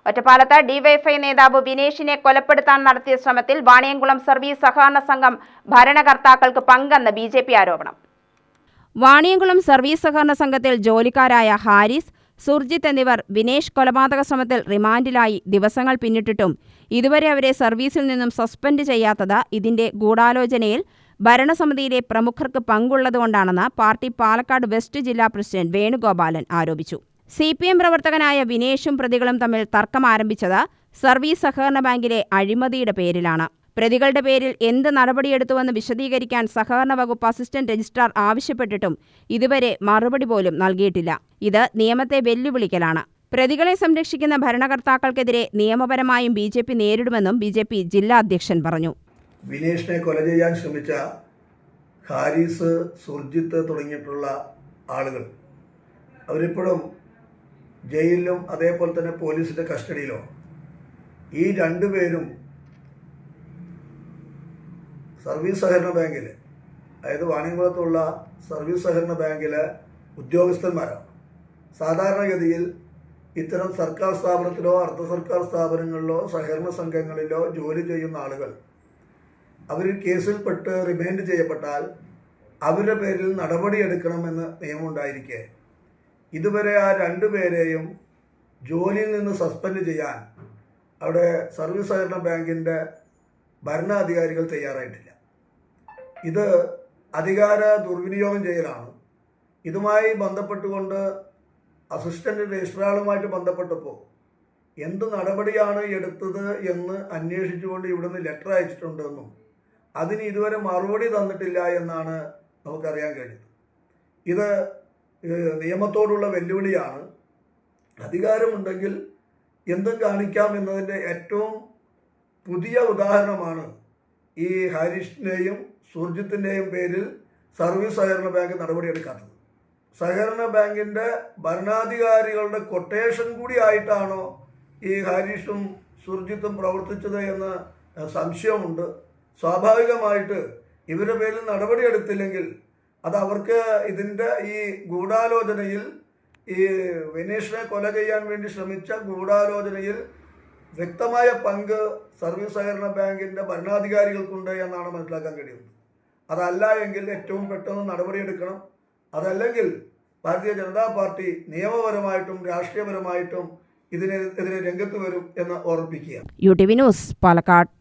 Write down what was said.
ഒറ്റപ്പാലത്ത് ഡിവൈഎഫ്ഐ നേതാവ് വിനേഷിനെ കൊലപ്പെടുത്താൻ നടത്തിയ ശ്രമത്തിൽ വാണിയംകുളം സർവീസ് സഹകരണ സംഘം ഭരണകർത്താക്കൾക്ക് പങ്കെന്ന് ബിജെപി ആരോപണം. വാണിയംകുളം സർവീസ് സഹകരണ സംഘത്തിൽ ജോലിക്കാരായ ഹാരിസ്, സുർജിത്ത് എന്നിവർ വിനേഷ് കൊലപാതക ശ്രമത്തിൽ റിമാൻഡിലായി ദിവസങ്ങൾ പിന്നിട്ടിട്ടും ഇതുവരെ അവരെ സർവീസിൽ നിന്നും സസ്പെൻഡ് ചെയ്യാത്തത് ഇതിന്റെ ഗൂഢാലോചനയിൽ ഭരണസമിതിയിലെ പ്രമുഖർക്ക് പങ്കുള്ളതുകൊണ്ടാണെന്ന് പാർട്ടി പാലക്കാട് വെസ്റ്റ് ജില്ലാ പ്രസിഡന്റ് വേണുഗോപാലൻ ആരോപിച്ചു. CPM പ്രവർത്തകനായ വിനേഷും പ്രതികളും തമ്മിൽ തർക്കം ആരംഭിച്ചത് സർവീസ് സഹകരണ ബാങ്കിലെ അഴിമതിയുടെ പേരിലാണ്. പ്രതികളുടെ പേരിൽ എന്ത് നടപടിയെടുത്തുവെന്ന് വിശദീകരിക്കാൻ സഹകരണ വകുപ്പ് അസിസ്റ്റന്റ് രജിസ്ട്രാർ ആവശ്യപ്പെട്ടിട്ടും ഇതുവരെ മറുപടി പോലും നൽകിയിട്ടില്ല. ഇത് നിയമത്തെ വെല്ലുവിളിക്കലാണ്. പ്രതികളെ സംരക്ഷിക്കുന്ന ഭരണകർത്താക്കൾക്കെതിരെ നിയമപരമായും BJP നേരിടുമെന്നും BJP ജില്ലാ അധ്യക്ഷൻ പറഞ്ഞു. വിനേഷിനെ കൊല ചെയ്യാൻ ശ്രമിച്ച ഹാരിസ്, സുർജിത്ത് തുടങ്ങിയിട്ടുള്ള ആളുകൾ അവരിപ്പോഴും ജയിലിലും അതേപോലെ തന്നെ പോലീസിൻ്റെ കസ്റ്റഡിയിലോ. ഈ രണ്ടുപേരും സർവീസ് സഹകരണ ബാങ്കിൽ, അതായത് വാണിയംകുളത്തുള്ള സർവീസ് സഹകരണ ബാങ്കിലെ ഉദ്യോഗസ്ഥന്മാരാണ്. സാധാരണഗതിയിൽ ഇത്തരം സർക്കാർ സ്ഥാപനത്തിലോ അർദ്ധ സർക്കാർ സ്ഥാപനങ്ങളിലോ സഹകരണ സംഘങ്ങളിലോ ജോലി ചെയ്യുന്ന ആളുകൾ അവർ കേസിൽപ്പെട്ട് റിമാൻഡ് ചെയ്യപ്പെട്ടാൽ അവരുടെ പേരിൽ നടപടിയെടുക്കണമെന്ന് നിയമമുണ്ടായിരിക്കെ ഇതുവരെ ആ രണ്ടുപേരെയും ജോലിയിൽ നിന്ന് സസ്പെൻഡ് ചെയ്യാൻ അവിടെ സർവീസ് സഹകരണ ബാങ്കിൻ്റെ ഭരണാധികാരികൾ തയ്യാറായിട്ടില്ല. ഇത് അധികാര ദുർവിനിയോഗം ചെയ്യലാണ്. ഇതുമായി ബന്ധപ്പെട്ടുകൊണ്ട് അസിസ്റ്റന്റ് രജിസ്ട്രാറുമായിട്ട് ബന്ധപ്പെട്ടപ്പോൾ എന്ത് നടപടിയാണ് എടുത്തത് എന്ന് അന്വേഷിച്ചുകൊണ്ട് ഇവിടുന്ന് ലെറ്റർ അയച്ചിട്ടുണ്ടെന്നും അതിന് ഇതുവരെ മറുപടി തന്നിട്ടില്ല എന്നാണ് നമുക്കറിയാൻ കഴിഞ്ഞത്. ഇത് നിയമത്തോടുള്ള വെല്ലുവിളിയാണ്. അധികാരമുണ്ടെങ്കിൽ എന്തും കാണിക്കാം എന്നതിൻ്റെ ഏറ്റവും പുതിയ ഉദാഹരണമാണ് ഈ ഹാരിഷിൻ്റെയും സുർജിത്തിൻ്റെയും പേരിൽ സർവീസ് സഹകരണ ബാങ്ക് നടപടിയെടുക്കാത്തത്. സഹകരണ ബാങ്കിൻ്റെ ഭരണാധികാരികളുടെ കൊട്ടേഷൻ കൂടി ആയിട്ടാണോ ഈ ഹാരിഷും സുർജിത്തും പ്രവർത്തിച്ചത് എന്ന് സംശയമുണ്ട്. സ്വാഭാവികമായിട്ട് ഇവരുടെ പേരിൽ നടപടിയെടുത്തില്ലെങ്കിൽ അത് അവർക്ക് ഇതിൻ്റെ ഈ ഗൂഢാലോചനയിൽ, ഈ വിനേഷിനെ കൊല ചെയ്യാൻ വേണ്ടി ശ്രമിച്ച ഗൂഢാലോചനയിൽ വ്യക്തമായ പങ്ക് സർവീസ് സഹകരണ ബാങ്കിൻ്റെ ഭരണാധികാരികൾക്കുണ്ട് എന്നാണ് മനസ്സിലാക്കാൻ കഴിയുന്നത്. അതല്ല എങ്കിൽ ഏറ്റവും പെട്ടെന്ന് നടപടിയെടുക്കണം. അതല്ലെങ്കിൽ ഭാരതീയ ജനതാ പാർട്ടി നിയമപരമായിട്ടും രാഷ്ട്രീയപരമായിട്ടും ഇതിനെതിരെ രംഗത്ത് വരും എന്ന് ഓർമ്മിപ്പിക്കുക. UTV news, Palakkad.